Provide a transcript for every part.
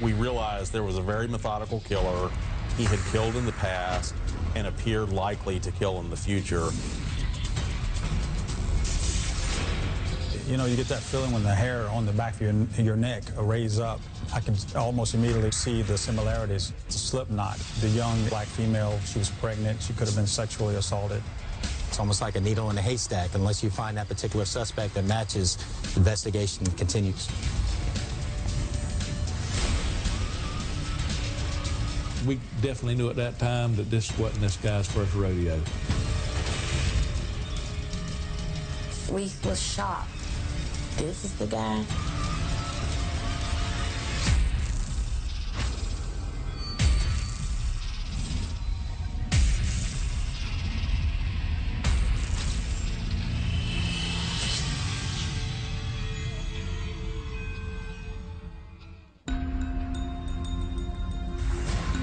We realized there was a very methodical killer. He had killed in the past and appeared likely to kill in the future. You know, you get that feeling when the hair on the back of your neck raise up. I can almost immediately see the similarities. It's a slip knot. The young black female, she was pregnant. She could have been sexually assaulted. It's almost like a needle in a haystack. Unless you find that particular suspect that matches, the investigation continues. We definitely knew at that time that this wasn't this guy's first rodeo. We was shocked. This is the guy.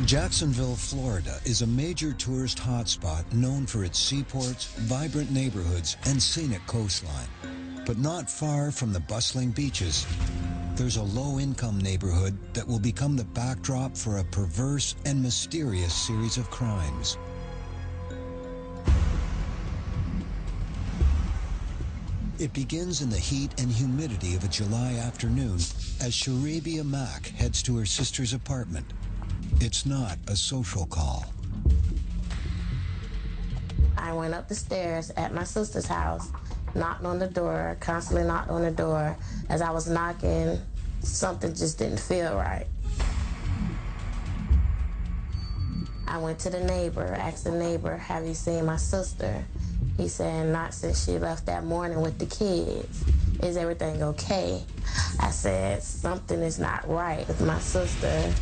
Jacksonville, Florida is a major tourist hotspot known for its seaports, vibrant neighborhoods, and scenic coastline. But not far from the bustling beaches, there's a low-income neighborhood that will become the backdrop for a perverse and mysterious series of crimes. It begins in the heat and humidity of a July afternoon as Sharabia Mack heads to her sister's apartment. It's not a social call. I went up the stairs at my sister's house, knocked on the door, constantly knocked on the door. As I was knocking, something just didn't feel right. I went to the neighbor, asked the neighbor, have you seen my sister? He said, not since she left that morning with the kids. Is everything okay? I said, something is not right with my sister.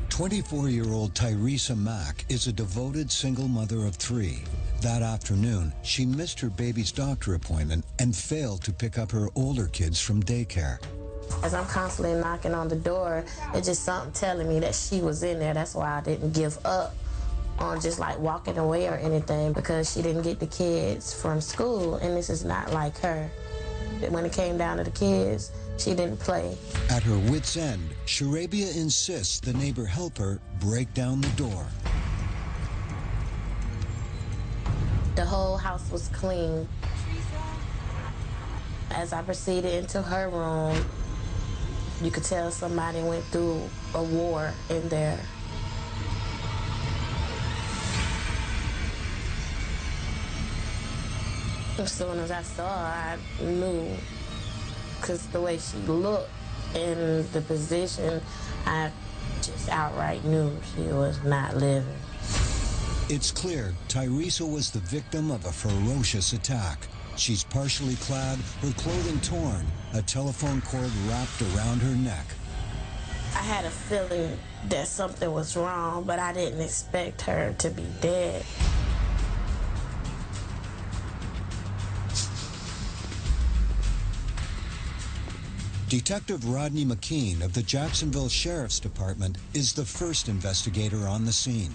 24-year-old Tyresa Mack is a devoted single mother of 3. That afternoon, she missed her baby's doctor appointment and failed to pick up her older kids from daycare. As I'm constantly knocking on the door, it's just something telling me that she was in there. That's why I didn't give up on just like walking away or anything, because she didn't get the kids from school, and this is not like her. When it came down to the kids, she didn't play. At her wit's end, Sharabia insists the neighbor help her break down the door. The whole house was clean. As I proceeded into her room, you could tell somebody went through a war in there. As soon as I saw her, I knew, because the way she looked and the position, I just outright knew she was not living. It's clear Tyresa was the victim of a ferocious attack. She's partially clad, her clothing torn, a telephone cord wrapped around her neck. I had a feeling that something was wrong, but I didn't expect her to be dead. Detective Rodney McKean of the Jacksonville Sheriff's Department is the first investigator on the scene.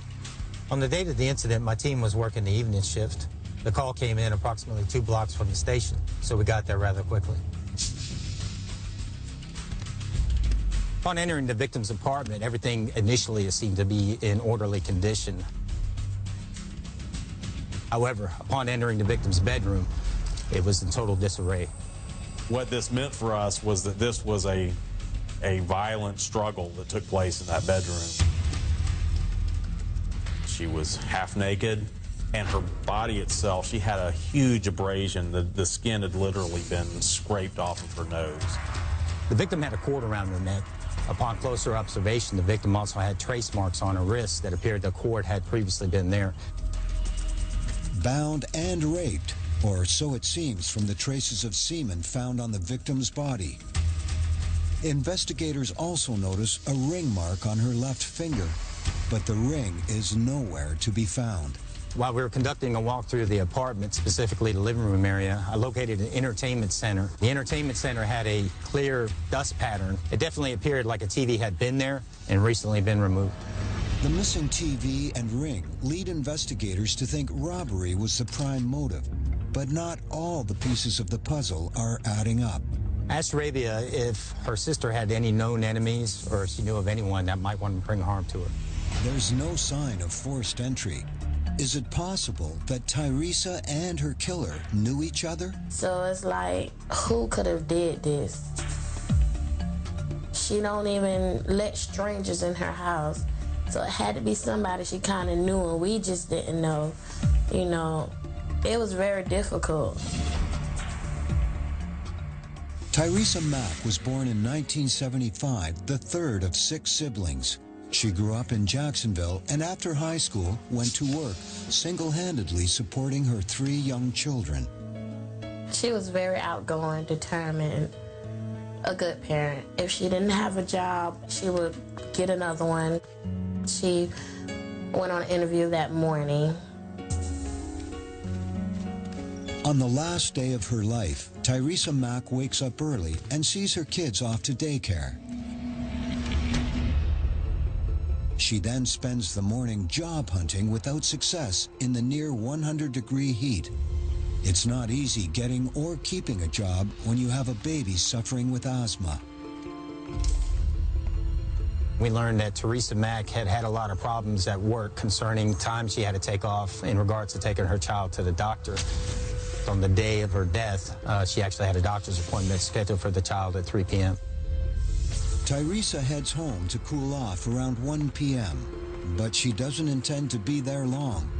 On the date of the incident, my team was working the evening shift. The call came in approximately 2 blocks from the station, so we got there rather quickly. Upon entering the victim's apartment, everything initially seemed to be in orderly condition. However, upon entering the victim's bedroom, it was in total disarray. What this meant for us was that this was a violent struggle that took place in that bedroom. She was half naked, and her body itself, she had a huge abrasion. The skin had literally been scraped off of her nose. The victim had a cord around her neck. Upon closer observation, the victim also had trace marks on her wrist that appeared the cord had previously been there. Bound and raped, or so it seems from the traces of semen found on the victim's body. Investigators also notice a ring mark on her left finger, but the ring is nowhere to be found. While we were conducting a walk through the apartment, specifically the living room area, I located an entertainment center. The entertainment center had a clear dust pattern. It definitely appeared like a TV had been there and recently been removed. The missing TV and ring lead investigators to think robbery was the prime motive, but not all the pieces of the puzzle are adding up. Asked Arabia if her sister had any known enemies or if she knew of anyone that might want to bring harm to her. There's no sign of forced entry. Is it possible that Teresa and her killer knew each other? So it's like, who could have did this? She don't even let strangers in her house. So it had to be somebody she kind of knew and we just didn't know. You know, it was very difficult. Teresa Mack was born in 1975, the third of 6 siblings. She grew up in Jacksonville and after high school went to work, single-handedly supporting her 3 young children. She was very outgoing, determined, a good parent. If she didn't have a job, she would get another one. She went on an interview that morning. On the last day of her life, Teresa Mack wakes up early and sees her kids off to daycare. She then spends the morning job hunting without success in the near 100-degree heat. It's not easy getting or keeping a job when you have a baby suffering with asthma. We learned that Teresa Mack had had a lot of problems at work concerning time she had to take off in regards to taking her child to the doctor. On the day of her death, she actually had a doctor's appointment scheduled for the child at 3 p.m. Teresa heads home to cool off around 1 p.m., but she doesn't intend to be there long.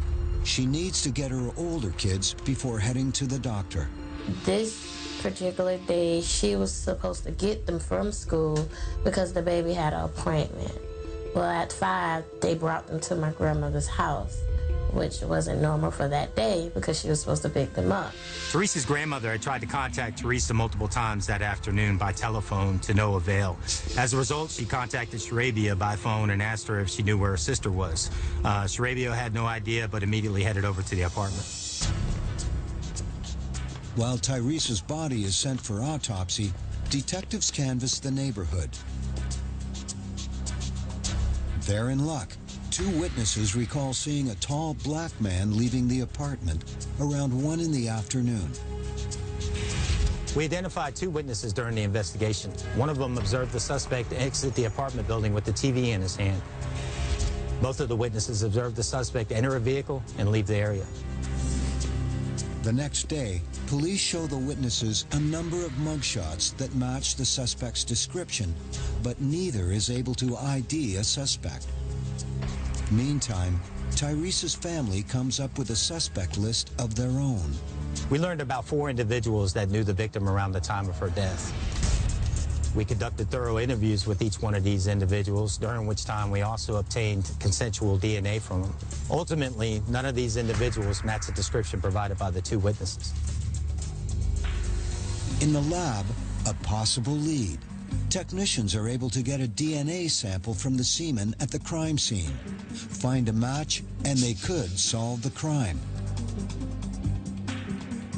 She needs to get her older kids before heading to the doctor. This particular day, she was supposed to get them from school because the baby had an appointment. Well, at 5, they brought them to my grandmother's house, which wasn't normal for that day because she was supposed to pick them up. Teresa's grandmother had tried to contact Teresa multiple times that afternoon by telephone to no avail. As a result, she contacted Sharabia by phone and asked her if she knew where her sister was. Sharabia had no idea, but immediately headed over to the apartment. While Teresa's body is sent for autopsy, detectives canvass the neighborhood. They're in luck. 2 witnesses recall seeing a tall black man leaving the apartment around 1 in the afternoon. We identified 2 witnesses during the investigation. One of them observed the suspect exit the apartment building with the TV in his hand. Both of the witnesses observed the suspect enter a vehicle and leave the area. The next day, police show the witnesses a number of mugshots that match the suspect's description, but neither is able to ID a suspect. Meantime, Teresa's family comes up with a suspect list of their own. We learned about 4 individuals that knew the victim around the time of her death. We conducted thorough interviews with each one of these individuals, during which time we also obtained consensual DNA from them. Ultimately, none of these individuals matched the description provided by the 2 witnesses. In the lab, a possible lead. Technicians are able to get a DNA sample from the semen at the crime scene. Find a match, and they could solve the crime.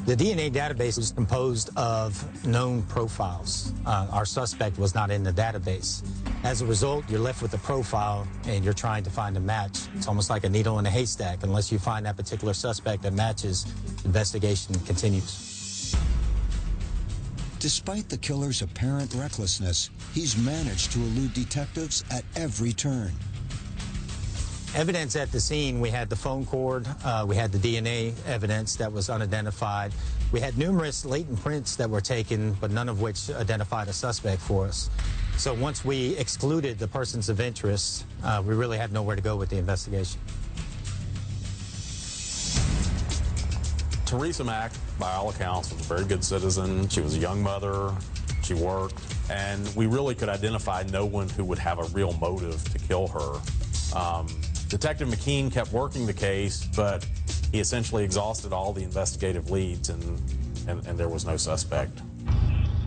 The DNA database is composed of known profiles. Our suspect was not in the database. As a result, you're left with a profile and you're trying to find a match. It's almost like a needle in a haystack. Unless you find that particular suspect that matches, investigation continues. Despite the killer's apparent recklessness, he's managed to elude detectives at every turn. Evidence at the scene, we had the phone cord, we had the DNA evidence that was unidentified. We had numerous latent prints that were taken, but none of which identified a suspect for us. So once we excluded the persons of interest, we really had nowhere to go with the investigation. Teresa Mack, by all accounts, was a very good citizen. She was a young mother. She worked. And we really could identify no one who would have a real motive to kill her. Detective McKean kept working the case, but he essentially exhausted all the investigative leads, and there was no suspect.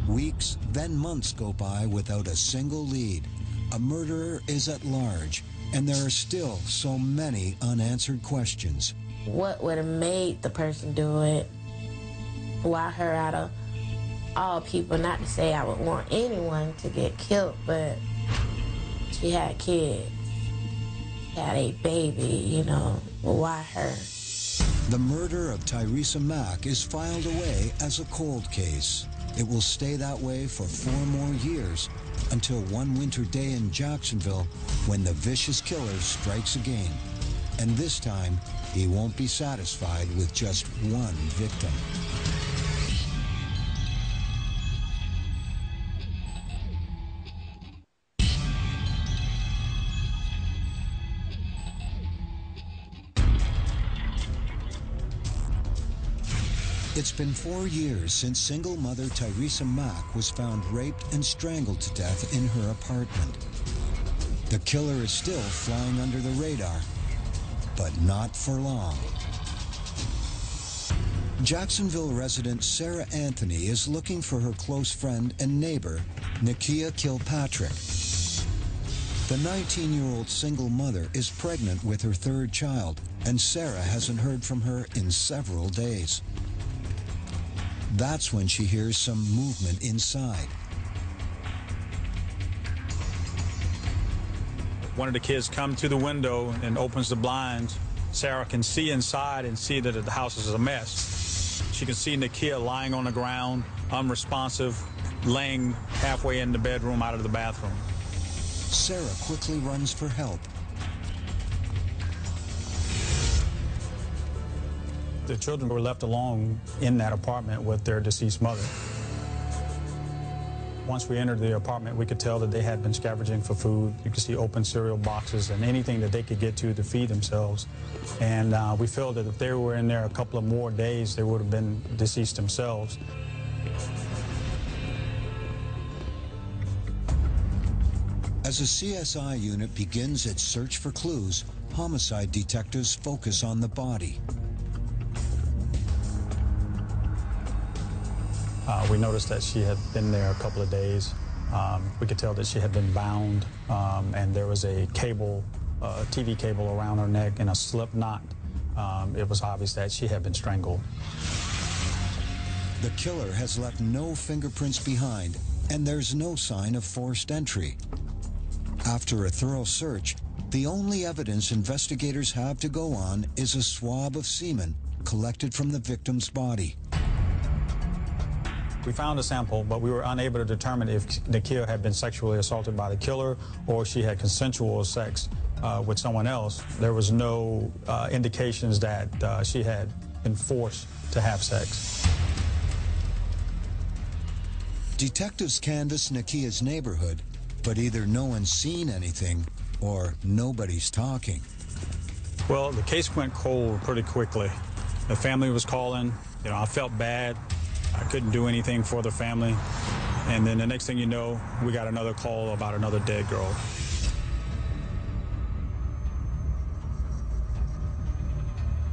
Weeks, then months go by without a single lead. A murderer is at large, and there are still so many unanswered questions. What would have made the person do it? Why her out of all people? Not to say I would want anyone to get killed, but she had kids. got a baby, you know, why her? The murder of Tyresa Mack is filed away as a cold case. It will stay that way for 4 more years until one winter day in Jacksonville when the vicious killer strikes again. And this time, he won't be satisfied with just one victim. It's been 4 years since single mother Tyresa Mack was found raped and strangled to death in her apartment. The killer is still flying under the radar, but not for long. Jacksonville resident Sarah Anthony is looking for her close friend and neighbor, Nakia Kilpatrick. The 19-year-old single mother is pregnant with her 3rd child, and Sarah hasn't heard from her in several days. That's when she hears some movement inside. One of the kids come to the window and opens the blinds. Sarah can see inside and see that the house is a mess. She can see Nakia lying on the ground, unresponsive, laying halfway in the bedroom out of the bathroom. Sarah quickly runs for help. The children were left alone in that apartment with their deceased mother. Once we entered the apartment, we could tell that they had been scavenging for food. You could see open cereal boxes and anything that they could get to feed themselves. And we feel that if they were in there a couple of more days, they would have been deceased themselves. As a CSI unit begins its search for clues, homicide detectives focus on the body. We noticed that she had been there a couple of days. We could tell that she had been bound, and there was a cable, TV cable around her neck and a slip knot. It was obvious that she had been strangled. The killer has left no fingerprints behind, and there's no sign of forced entry. After a thorough search, the only evidence investigators have to go on is a swab of semen collected from the victim's body. We found a sample, but we were unable to determine if Nakia had been sexually assaulted by the killer or she had consensual sex with someone else. There was no indications that she had been forced to have sex. Detectives canvass Nakia's neighborhood, but either no one's seen anything or nobody's talking. Well, the case went cold pretty quickly. The family was calling. You know, I felt bad. I couldn't do anything for the family. And then the next thing you know, we got another call about another dead girl.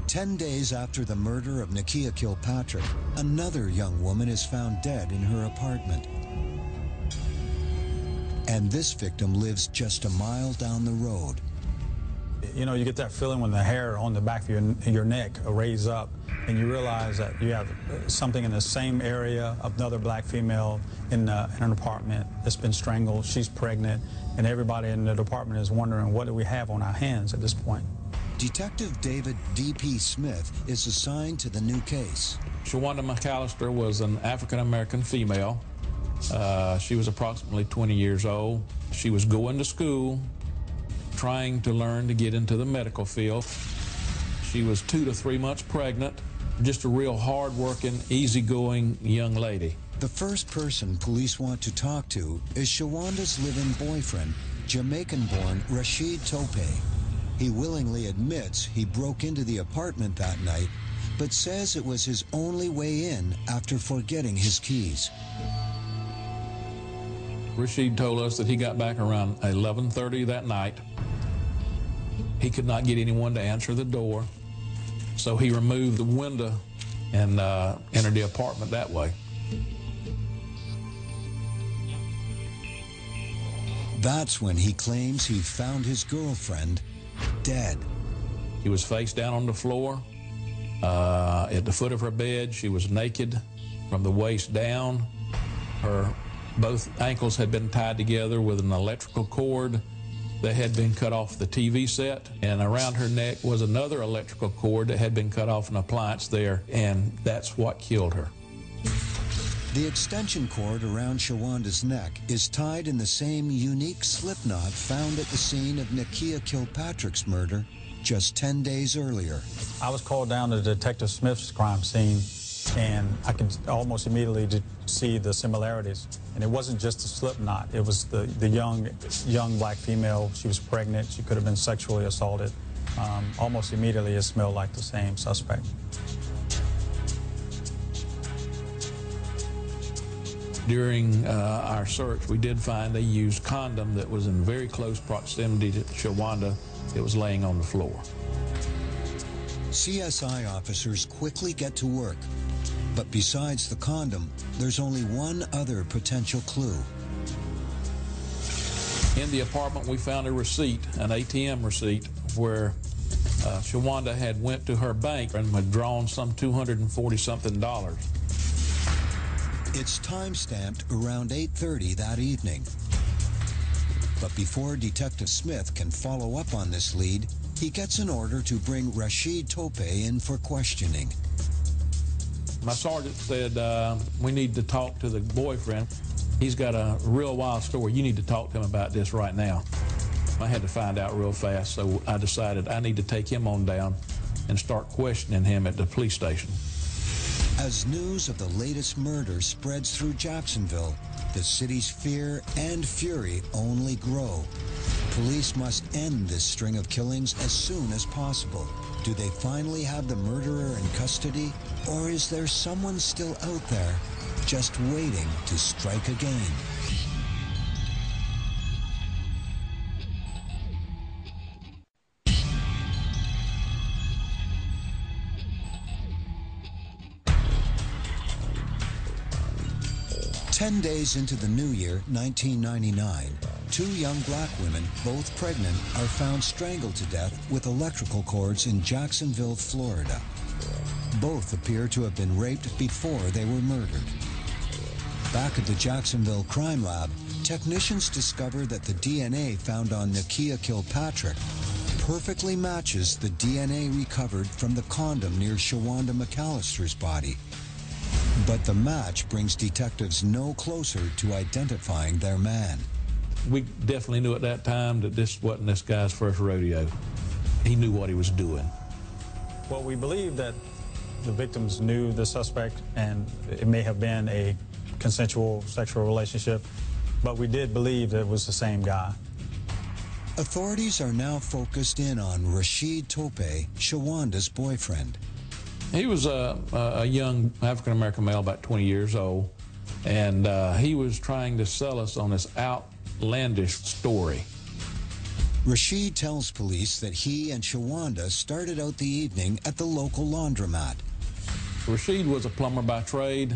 "10 days after the murder of Nakia Kilpatrick, another young woman is found dead in her apartment. And this victim lives just a mile down the road. You know, you get that feeling when the hair on the back of your neck raise up and you realize that you have something in the same area, another black female in an apartment that's been strangled. She's pregnant, and everybody in the department is wondering, what do we have on our hands at this point? Detective David D.P. Smith is assigned to the new case. Shawanda McAllister was an African-American female. She was approximately 20 years old. She was going to school, trying to learn to get into the medical field. She was 2 to 3 months pregnant, just a real hard-working, easygoing young lady. The first person police want to talk to is Shawanda's live-in boyfriend, Jamaican-born Rashid Tope. He willingly admits he broke into the apartment that night, but says it was his only way in after forgetting his keys. Rashid told us that he got back around 11:30 that night. He could not get anyone to answer the door, so he removed the window and entered the apartment that way. That's when he claims he found his girlfriend dead. He was face down on the floor. At the foot of her bed, she was naked from the waist down. Her both ankles had been tied together with an electrical cord. that had been cut off the TV set, and around her neck was another electrical cord that had been cut off an appliance there, and that's what killed her. The extension cord around Shawanda's neck is tied in the same unique slip knot found at the scene of Nakia Kilpatrick's murder just 10 days earlier. I was called down to Detective Smith's crime scene, and I could almost immediately see the similarities. And it wasn't just a slip knot. It was the young black female. She was pregnant. She could have been sexually assaulted. Almost immediately, it smelled like the same suspect. During our search, we did find a used condom that was in very close proximity to Shawanda. It was laying on the floor. CSI officers quickly get to work. But besides the condom, there's only one other potential clue. In the apartment, we found a receipt, an ATM receipt, where Shawanda had went to her bank and had drawn some $240-something. It's time-stamped around 8:30 that evening. But before Detective Smith can follow up on this lead, he gets an order to bring Rashid Tope in for questioning. My sergeant said, we need to talk to the boyfriend. He's got a real wild story. You need to talk to him about this right now. I had to find out real fast, so I decided I need to take him on down and start questioning him at the police station. As news of the latest murder spreads through Jacksonville, the city's fear and fury only grow. Police must end this string of killings as soon as possible. Do they finally have the murderer in custody? Or is there someone still out there just waiting to strike again? Ten days into the new year, 1999, two young black women, both pregnant, are found strangled to death with electrical cords in Jacksonville, Florida. Both appear to have been raped before they were murdered. Back at the Jacksonville Crime Lab, technicians discover that the DNA found on Nakia Kilpatrick perfectly matches the DNA recovered from the condom near Shawanda McAllister's body. But the match brings detectives no closer to identifying their man. We definitely knew at that time that this wasn't this guy's first rodeo. He knew what he was doing. Well, we believe that the victims knew the suspect, and it may have been a consensual sexual relationship, but we did believe that it was the same guy. Authorities are now focused in on Rashid Tope, Shawanda's boyfriend. He was a young African-American male, about 20 years old, and he was trying to sell us on this outlandish story. Rashid tells police that he and Shawanda started out the evening at the local laundromat. Rashid was a plumber by trade.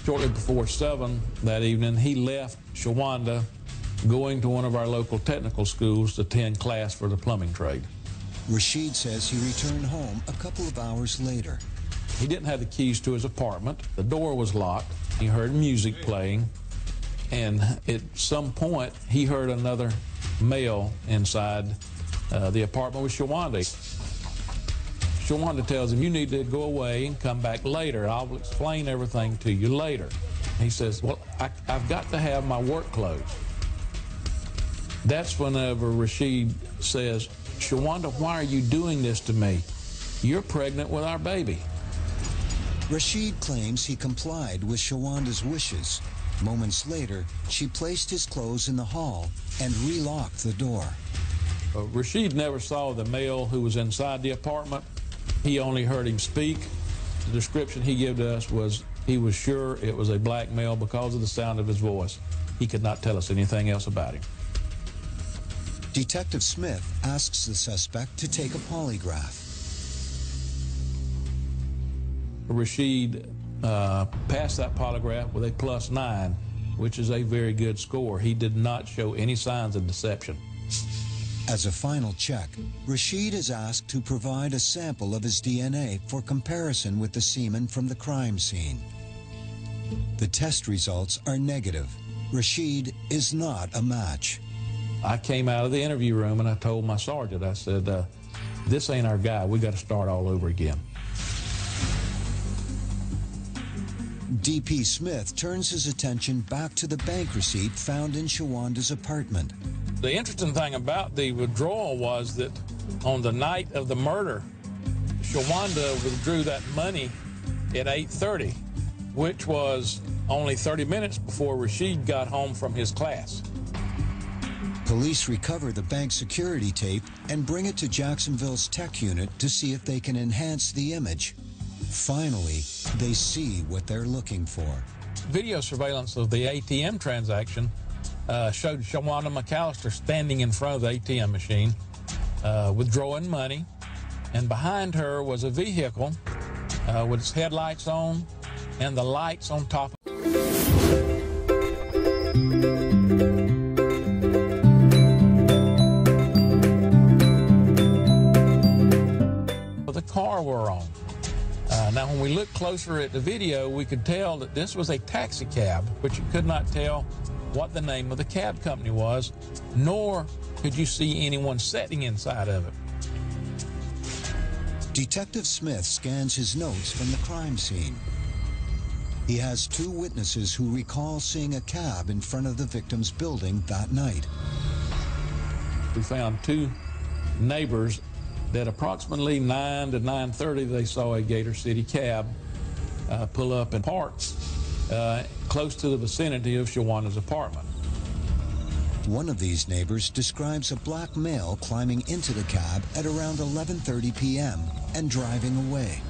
Shortly before 7 that evening, he left Shawanda going to one of our local technical schools to attend class for the plumbing trade. Rashid says he returned home a couple of hours later. He didn't have the keys to his apartment. The door was locked. He heard music playing, and at some point, he heard another male inside the apartment with Shawanda. Shawanda tells him, "You need to go away and come back later. I'll explain everything to you later." He says, "Well, I've got to have my work clothes." That's whenever Rashid says, "Shawanda, why are you doing this to me? You're pregnant with our baby." Rashid claims he complied with Shawanda's wishes. Moments later, she placed his clothes in the hall and relocked the door. Rashid never saw the male who was inside the apartment. He only heard him speak. The description he gave to us was he was sure it was a black male because of the sound of his voice. He could not tell us anything else about him. Detective Smith asks the suspect to take a polygraph. Rashid passed that polygraph with a +9, which is a very good score. He did not show any signs of deception. As a final check, Rashid is asked to provide a sample of his DNA for comparison with the semen from the crime scene. The test results are negative. Rashid is not a match. I came out of the interview room and I told my sergeant, I said, this ain't our guy. We got to start all over again. D.P. Smith turns his attention back to the bank receipt found in Shawanda's apartment. The interesting thing about the withdrawal was that on the night of the murder, Shawanda withdrew that money at 8:30, which was only 30 minutes before Rashid got home from his class. Police recover the bank security tape and bring it to Jacksonville's tech unit to see if they can enhance the image. Finally, they see what they're looking for. Video surveillance of the ATM transaction showed Shawanda McAllister standing in front of the ATM machine, withdrawing money, and behind her was a vehicle with its headlights on and the lights on top. The car we're on. Now, when we looked closer at the video, we could tell that this was a taxi cab, but you could not tell what the name of the cab company was, nor could you see anyone sitting inside of it. Detective Smith scans his notes from the crime scene. He has two witnesses who recall seeing a cab in front of the victim's building that night. We found two neighbors that approximately 9 to 9:30 they saw a Gator City cab pull up and park close to the vicinity of Shawanda's apartment. One of these neighbors describes a black male climbing into the cab at around 11:30 p.m. and driving away.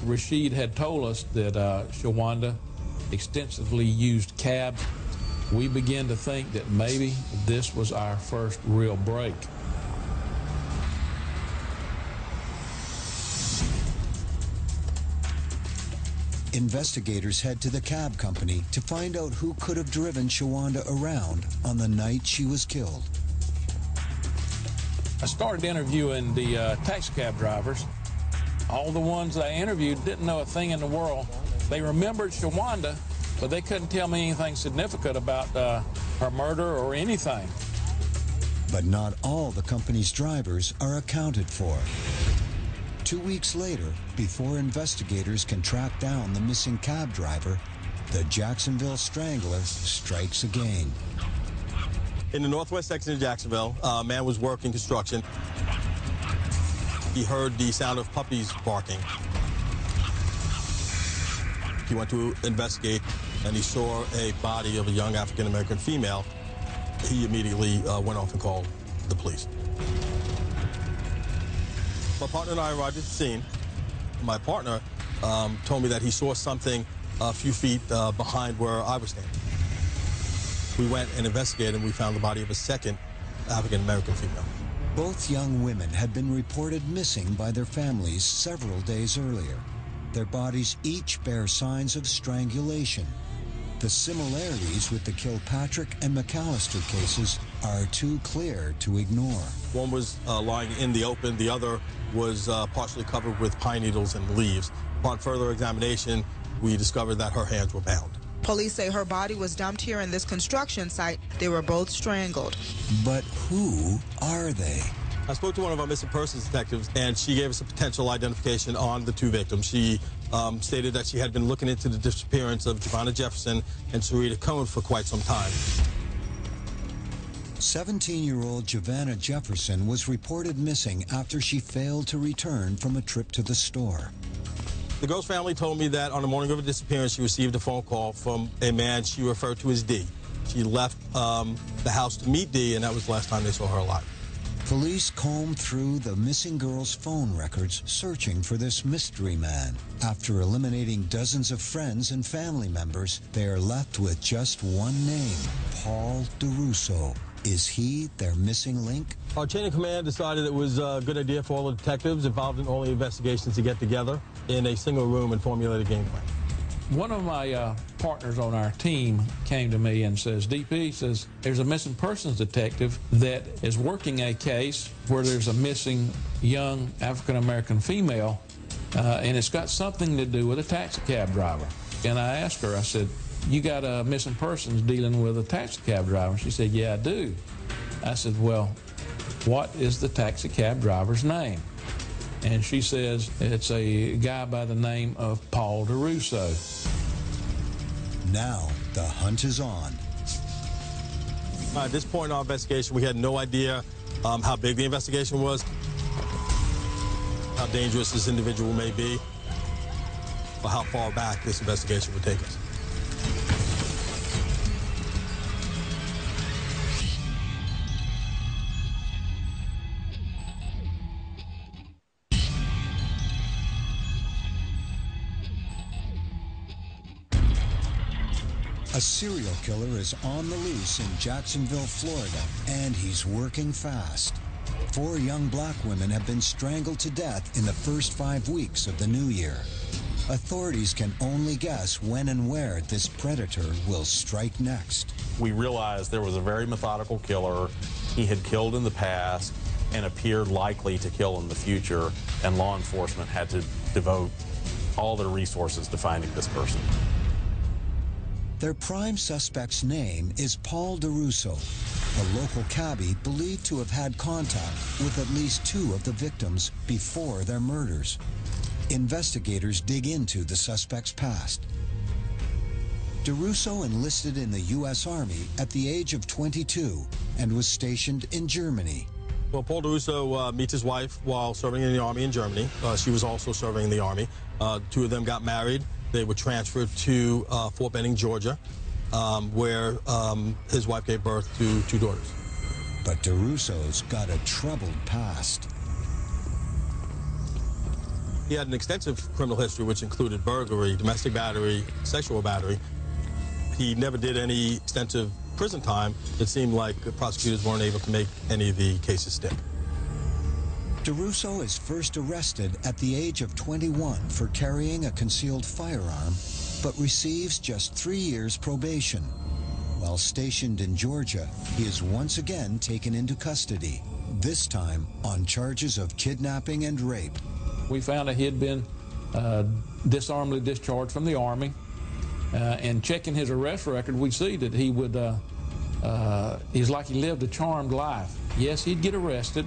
Rashid had told us that Shawanda extensively used cabs. We began to think that maybe this was our first real break. Investigators head to the cab company to find out who could have driven Shawanda around on the night she was killed. I started interviewing the taxi cab drivers. All the ones that I interviewed didn't know a thing in the world. They remembered Shawanda, but they couldn't tell me anything significant about her murder or anything. But not all the company's drivers are accounted for. 2 weeks later, before investigators can track down the missing cab driver, the Jacksonville Strangler strikes again. In the northwest section of Jacksonville, a man was working construction. He heard the sound of puppies barking. He went to investigate, and he saw a body of a young African-American female. He immediately went off and called the police. My partner and I arrived at the scene. My partner told me that he saw something a few feet behind where I was standing. We went and investigated, and we found the body of a second African-American female. Both young women had been reported missing by their families several days earlier. Their bodies each bear signs of strangulation. The similarities with the Kilpatrick and McAllister cases are too clear to ignore. One was lying in the open. The other was partially covered with pine needles and leaves. Upon further examination, we discovered that her hands were bound. Police say her body was dumped here in this construction site. They were both strangled. But who are they? I spoke to one of our missing persons detectives, and she gave us a potential identification on the two victims. She stated that she had been looking into the disappearance of Giovanna Jefferson and Sarita Cohn for quite some time. 17-year-old Giovanna Jefferson was reported missing after she failed to return from a trip to the store. The girl's family told me that on the morning of her disappearance, she received a phone call from a man she referred to as D. She left the house to meet D, and that was the last time they saw her alive. Police combed through the missing girl's phone records searching for this mystery man. After eliminating dozens of friends and family members, they are left with just one name, Paul Durousseau. Is he their missing link? Our chain of command decided it was a good idea for all the detectives involved in all the investigations to get together in a single room and formulate a game plan. One of my partners on our team came to me and says, DP, says, there's a missing persons detective that is working a case where there's a missing young African-American female, and it's got something to do with a taxi cab driver. And I asked her, I said, you got a missing persons dealing with a taxi cab driver? She said, yeah, I do. I said, well, what is the taxi cab driver's name? And she says, it's a guy by the name of Paul Durousseau. Now the hunt is on. At this point in our investigation, we had no idea how big the investigation was, how dangerous this individual may be, or how far back this investigation would take us. A serial killer is on the loose in Jacksonville, Florida, and he's working fast. 4 young black women have been strangled to death in the first 5 weeks of the new year. Authorities can only guess when and where this predator will strike next. We realized there was a very methodical killer. He had killed in the past and appeared likely to kill in the future, and law enforcement had to devote all their resources to finding this person. Their prime suspect's name is Paul Durousseau, a local cabbie believed to have had contact with at least 2 of the victims before their murders. Investigators dig into the suspect's past. Durousseau enlisted in the U.S. Army at the age of 22 and was stationed in Germany. Well, Paul Durousseau meets his wife while serving in the Army in Germany. She was also serving in the Army. 2 of them got married. They were transferred to Fort Benning, Georgia, where his wife gave birth to 2 daughters. But Durousseau's got a troubled past. He had an extensive criminal history, which included burglary, domestic battery, sexual battery. He never did any extensive prison time. It seemed like the prosecutors weren't able to make any of the cases stick. Durousseau is first arrested at the age of 21 for carrying a concealed firearm, but receives just 3 years probation. While stationed in Georgia, he is once again taken into custody, this time on charges of kidnapping and rape. We found that he had been disarmedly discharged from the Army, and checking his arrest record, we see that he would, he's like he lived a charmed life. Yes, he'd get arrested,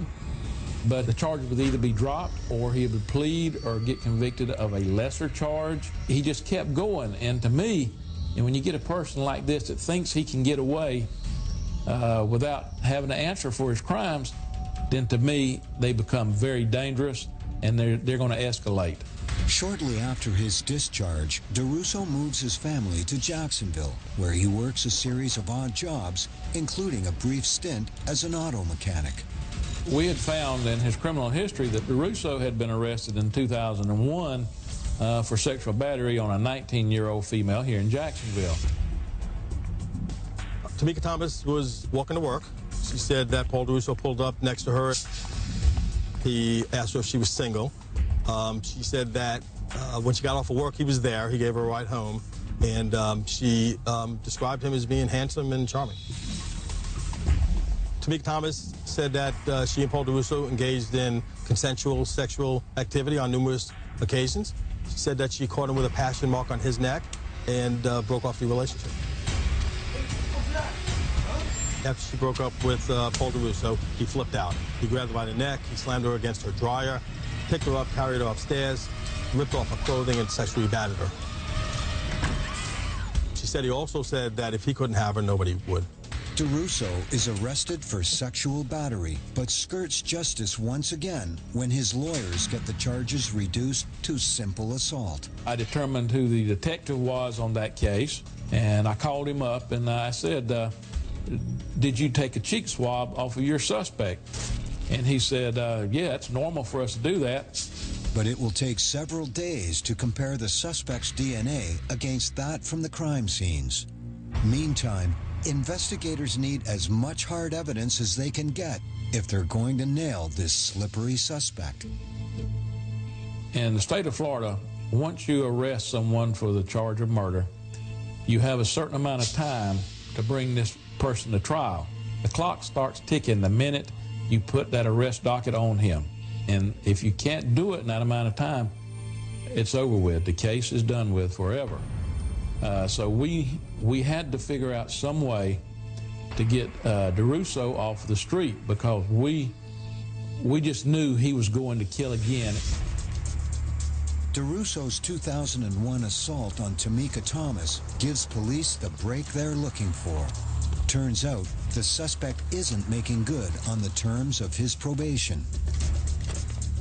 but the charge would either be dropped or he would plead or get convicted of a lesser charge. He just kept going, and to me, and when you get a person like this that thinks he can get away without having to answer for his crimes, then to me, they become very dangerous and they're going to escalate. Shortly after his discharge, Durousseau moves his family to Jacksonville, where he works a series of odd jobs, including a brief stint as an auto mechanic. We had found in his criminal history that Durousseau had been arrested in 2001 for sexual battery on a 19-year-old female here in Jacksonville. Tamika Thomas was walking to work. She said that Paul Durousseau pulled up next to her. He asked her if she was single. She said that when she got off of work, he was there. He gave her a ride home, and she described him as being handsome and charming. Tamika Thomas said that she and Paul Durousseau engaged in consensual sexual activity on numerous occasions. She said that she caught him with a passion mark on his neck and broke off the relationship. After she broke up with Paul Durousseau, he flipped out. He grabbed her by the neck, he slammed her against her dryer, picked her up, carried her upstairs, ripped off her clothing, and sexually battered her. She said he also said that if he couldn't have her, nobody would. Durousseau is arrested for sexual battery, but skirts justice once again when his lawyers get the charges reduced to simple assault. I determined who the detective was on that case, and I called him up and I said, did you take a cheek swab off of your suspect? And he said, yeah, it's normal for us to do that. But it will take several days to compare the suspect's DNA against that from the crime scenes. Meantime, investigators need as much hard evidence as they can get if they're going to nail this slippery suspect. In the state of Florida, once you arrest someone for the charge of murder, you have a certain amount of time to bring this person to trial. The clock starts ticking the minute you put that arrest docket on him. And if you can't do it in that amount of time, it's over with. The case is done with forever. So we had to figure out some way to get Durousseau off the street, because we just knew he was going to kill again. Durousseau's 2001 assault on Tamika Thomas gives police the break they're looking for. Turns out the suspect isn't making good on the terms of his probation.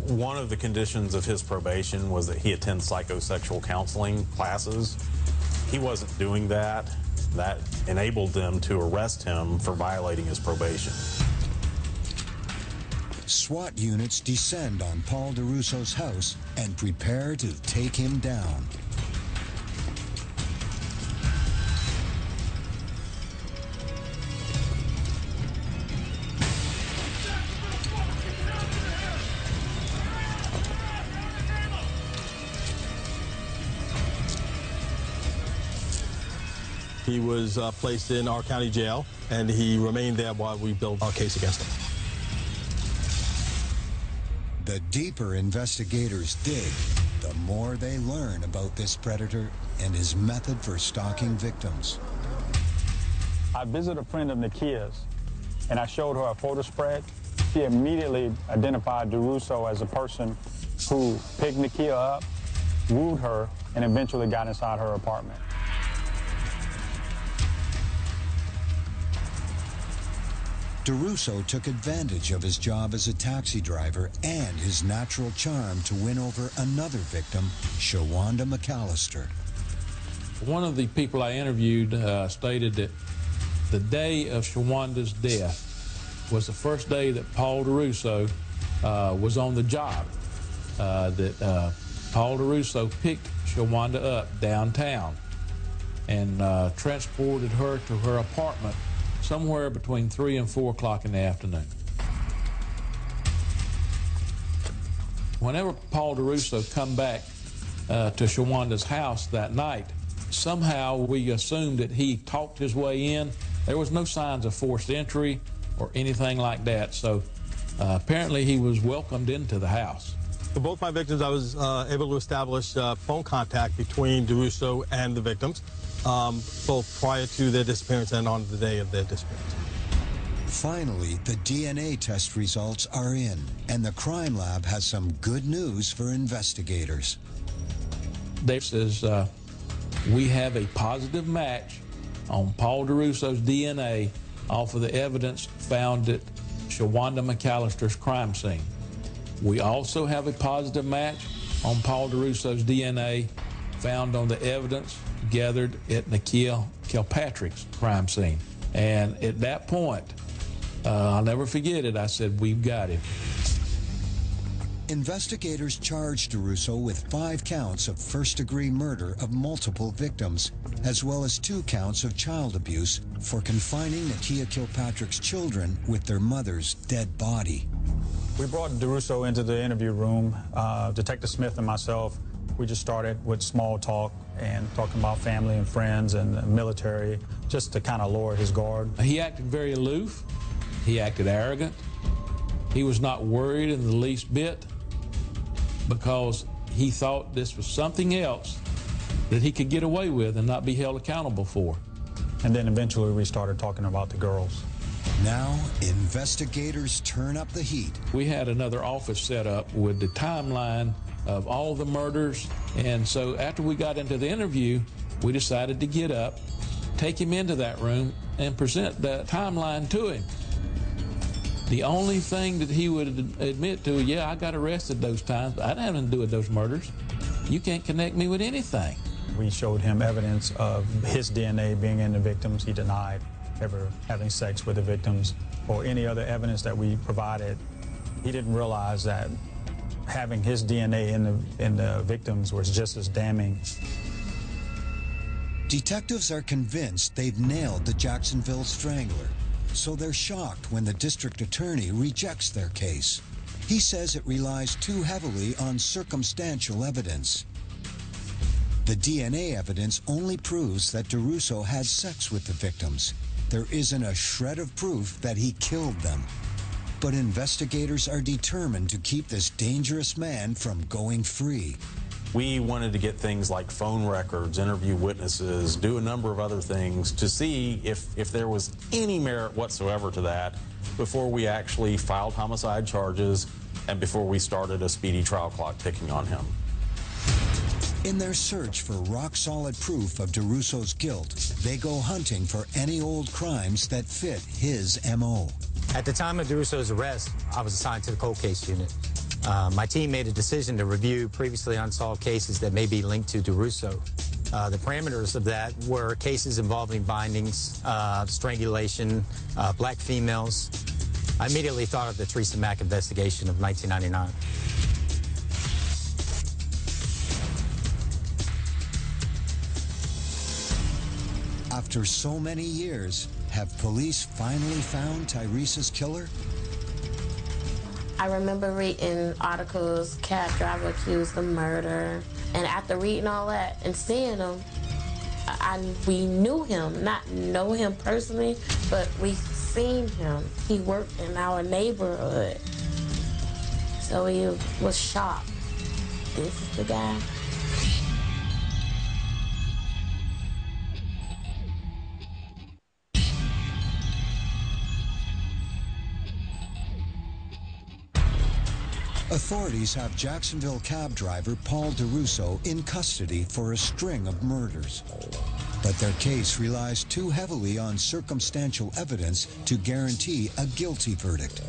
One of the conditions of his probation was that he attend psychosexual counseling classes. He wasn't doing that. That enabled them to arrest him for violating his probation. SWAT units descend on Paul Durousseau's house and prepare to take him down. He was placed in our county jail, and he remained there while we built our case against him. The deeper investigators dig, the more they learn about this predator and his method for stalking victims. I visited a friend of Nakia's, and I showed her a photo spread. She immediately identified Durousseau as a person who picked Nakia up, wooed her, and eventually got inside her apartment. Durousseau took advantage of his job as a taxi driver and his natural charm to win over another victim, Shawanda McAllister. One of the people I interviewed stated that the day of Shawanda's death was the first day that Paul Durousseau was on the job, that Paul Durousseau picked Shawanda up downtown and transported her to her apartment somewhere between 3 and 4 o'clock in the afternoon. Whenever Paul Durousseau come back to Shawanda's house that night, somehow we assumed that he talked his way in. There was no signs of forced entry or anything like that, so apparently he was welcomed into the house. For both my victims, I was able to establish phone contact between Durousseau and the victims, both prior to their disappearance and on the day of their disappearance. Finally, the DNA test results are in, and the crime lab has some good news for investigators. Dave says we have a positive match on Paul Durousseau's DNA off of the evidence found at Shawanda McAllister's crime scene. We also have a positive match on Paul Durousseau's DNA found on the evidence gathered at Nakia Kilpatrick's crime scene. And at that point, I'll never forget it, I said, we've got him. Investigators charged Durousseau with 5 counts of first-degree murder of multiple victims, as well as 2 counts of child abuse for confining Nakia Kilpatrick's children with their mother's dead body. We brought Durousseau into the interview room. Detective Smith and myself, we just started with small talk and talking about family and friends and the military, just to kind of lower his guard. He acted very aloof. He acted arrogant. He was not worried in the least bit because he thought this was something else that he could get away with and not be held accountable for. And then eventually we started talking about the girls. Now, investigators turn up the heat. We had another office set up with the timeline of all the murders, and so after we got into the interview, we decided to get up, take him into that room, and present the timeline to him. The only thing that he would admit to, yeah, I got arrested those times, but I didn't have anything to do with those murders. You can't connect me with anything. We showed him evidence of his DNA being in the victims. He denied ever having sex with the victims or any other evidence that we provided. He didn't realize that having his DNA in the victims was just as damning. Detectives are convinced they've nailed the Jacksonville Strangler, so they're shocked when the district attorney rejects their case. He says it relies too heavily on circumstantial evidence. The DNA evidence only proves that Durousseau had sex with the victims. There isn't a shred of proof that he killed them. But investigators are determined to keep this dangerous man from going free. We wanted to get things like phone records, interview witnesses, do a number of other things to see if there was any merit whatsoever to that before we actually filed homicide charges and before we started a speedy trial clock ticking on him. In their search for rock-solid proof of Durousseau's guilt, they go hunting for any old crimes that fit his M.O. At the time of Durousseau's arrest, I was assigned to the cold case unit. My team made a decision to review previously unsolved cases that may be linked to Durousseau. The parameters of that were cases involving bindings, strangulation, black females. I immediately thought of the Teresa Mack investigation of 1999. After so many years, have police finally found Teresa's killer? I remember reading articles, cab driver accused of murder. And after reading all that and seeing him, we knew him, not know him personally, but we seen him. He worked in our neighborhood. So he was shocked. This is the guy. Authorities have Jacksonville cab driver Paul Durousseau in custody for a string of murders. But their case relies too heavily on circumstantial evidence to guarantee a guilty verdict.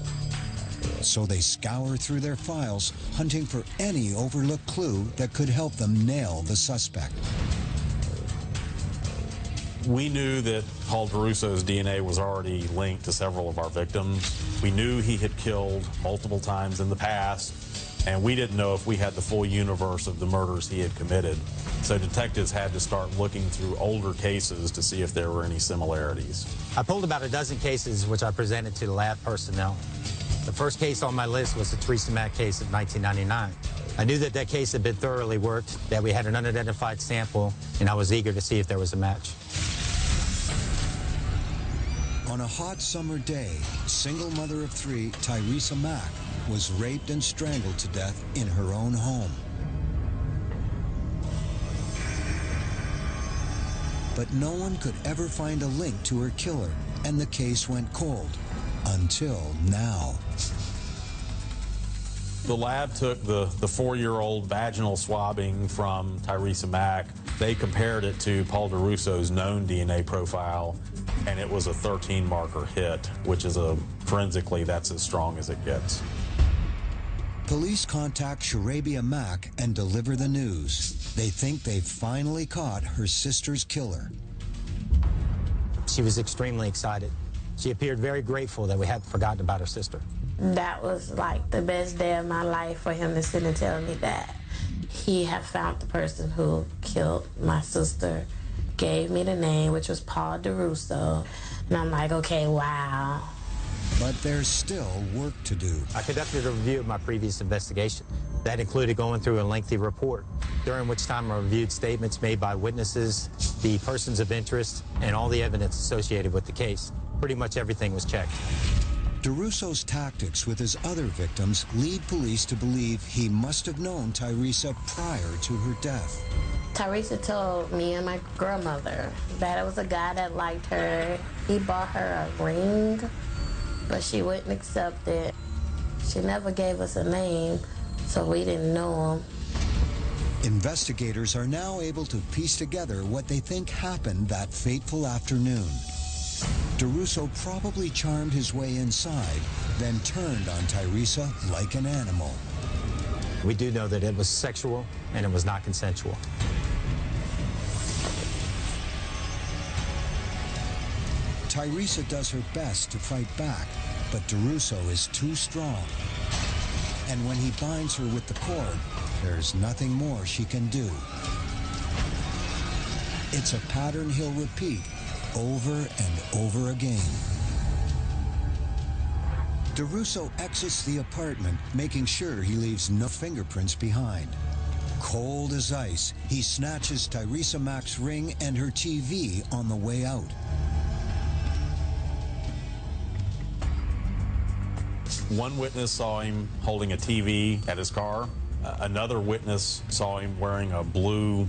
So they scour through their files, hunting for any overlooked clue that could help them nail the suspect. We knew that Paul Durousseau's DNA was already linked to several of our victims. We knew he had killed multiple times in the past, and we didn't know if we had the full universe of the murders he had committed. So detectives had to start looking through older cases to see if there were any similarities. I pulled about a dozen cases which I presented to the lab personnel. The first case on my list was the Teresa Mack case of 1999. I knew that that case had been thoroughly worked, that we had an unidentified sample, and I was eager to see if there was a match. On a hot summer day, single mother of three, Teresa Mack, was raped and strangled to death in her own home. But no one could ever find a link to her killer, and the case went cold. Until now. The lab took the 4-year-old vaginal swabbing from Teresa Mack. They compared it to Paul Durousseau's known DNA profile, and it was a 13-marker hit, which is forensically, that's as strong as it gets. Police contact Sharabia Mack and deliver the news. They think they've finally caught her sister's killer. She was extremely excited. She appeared very grateful that we hadn't forgotten about her sister. That was like the best day of my life for him to sit and tell me that he had found the person who killed my sister, gave me the name, which was Paul Durousseau. And I'm like, okay, wow. But there's still work to do. I conducted a review of my previous investigation. That included going through a lengthy report, during which time I reviewed statements made by witnesses, the persons of interest, and all the evidence associated with the case. Pretty much everything was checked. Durousseau's tactics with his other victims lead police to believe he must have known Teresa prior to her death. Teresa told me and my grandmother that it was a guy that liked her. He bought her a ring, but she wouldn't accept it. She never gave us a name, so we didn't know him. Investigators are now able to piece together what they think happened that fateful afternoon. Durousseau probably charmed his way inside, then turned on Teresa like an animal. We do know that it was sexual and it was not consensual. Teresa does her best to fight back, but Durousseau is too strong. And when he binds her with the cord, there's nothing more she can do. It's a pattern he'll repeat over and over again. Durousseau exits the apartment, making sure he leaves no fingerprints behind. Cold as ice, he snatches Teresa Mack's ring and her TV on the way out. One witness saw him holding a TV at his car. Another witness saw him wearing a blue,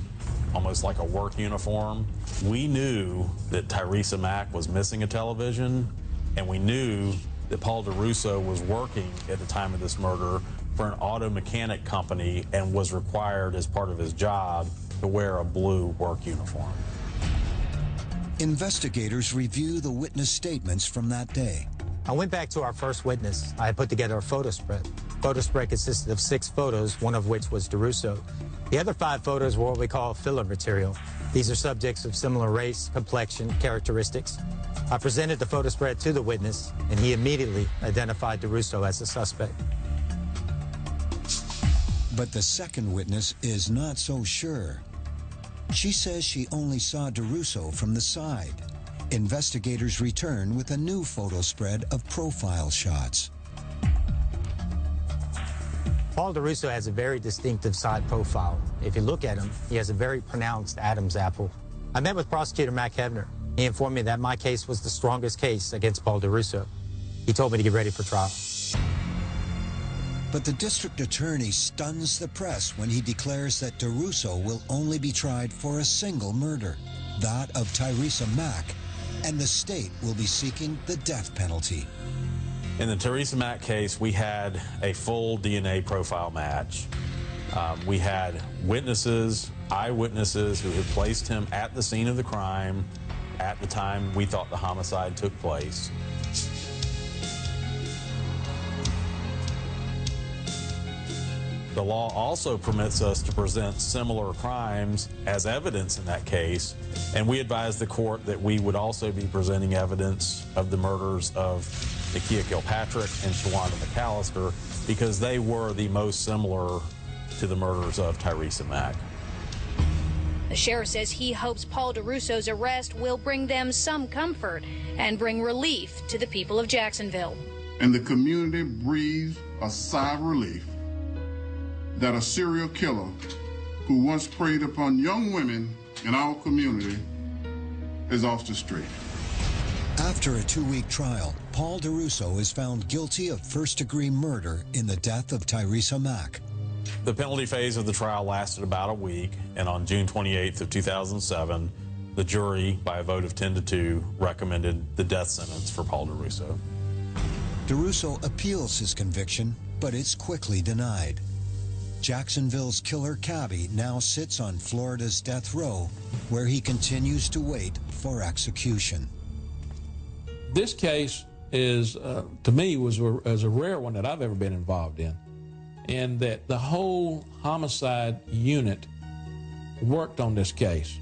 almost like a work uniform. We knew that Tyresa Mack was missing a television, and we knew that Paul Durousseau was working at the time of this murder for an auto mechanic company and was required as part of his job to wear a blue work uniform. Investigators review the witness statements from that day. I went back to our first witness. I put together a photo spread. Photo spread consisted of 6 photos, one of which was Durousseau. The other 5 photos were what we call filler material. These are subjects of similar race, complexion, characteristics. I presented the photo spread to the witness, and he immediately identified Durousseau as the suspect. But the second witness is not so sure. She says she only saw Durousseau from the side. Investigators return with a new photo spread of profile shots. Paul Durousseau has a very distinctive side profile. If you look at him, he has a very pronounced Adam's apple. I met with Prosecutor Mac Hebner. He informed me that my case was the strongest case against Paul Durousseau. He told me to get ready for trial. But the district attorney stuns the press when he declares that Durousseau will only be tried for a single murder, that of Tyresa Mack, and the state will be seeking the death penalty. In the Tyresa Mack case, we had a full DNA profile match. We had witnesses, eyewitnesses who had placed him at the scene of the crime at the time we thought the homicide took place. The law also permits us to present similar crimes as evidence in that case, and we advised the court that we would also be presenting evidence of the murders of Nakia Kilpatrick and Shawanda McAllister because they were the most similar to the murders of Tyresa Mack. The sheriff says he hopes Paul Durousseau's arrest will bring them some comfort and bring relief to the people of Jacksonville. And the community breathes a sigh of relief that a serial killer who once preyed upon young women in our community is off the street. After a 2-week trial, Paul Durousseau is found guilty of first-degree murder in the death of Tyresa Mack. The penalty phase of the trial lasted about a week, and on June 28th of 2007, the jury, by a vote of 10-2, recommended the death sentence for Paul Durousseau. Durousseau appeals his conviction, but it's quickly denied. Jacksonville's killer cabbie now sits on Florida's death row, where he continues to wait for execution. This case is, to me, was a rare one that I've ever been involved in that the whole homicide unit worked on this case.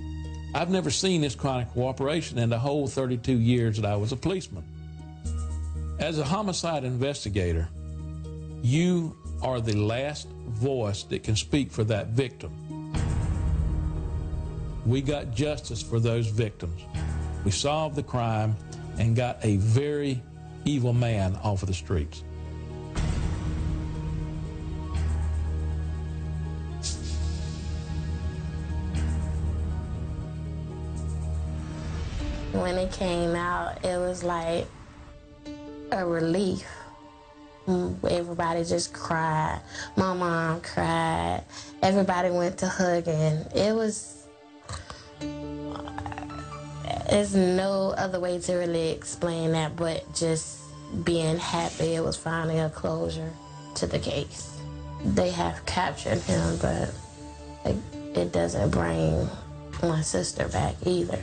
I've never seen this kind of cooperation in the whole 32 years that I was a policeman. As a homicide investigator, you are the last voice that can speak for that victim. We got justice for those victims. We solved the crime and got a very evil man off of the streets. When it came out, it was like a relief. Everybody just cried. My mom cried. Everybody went to hugging. There's no other way to really explain that but just being happy it was finally a closure to the case. They have captured him, but it doesn't bring my sister back either.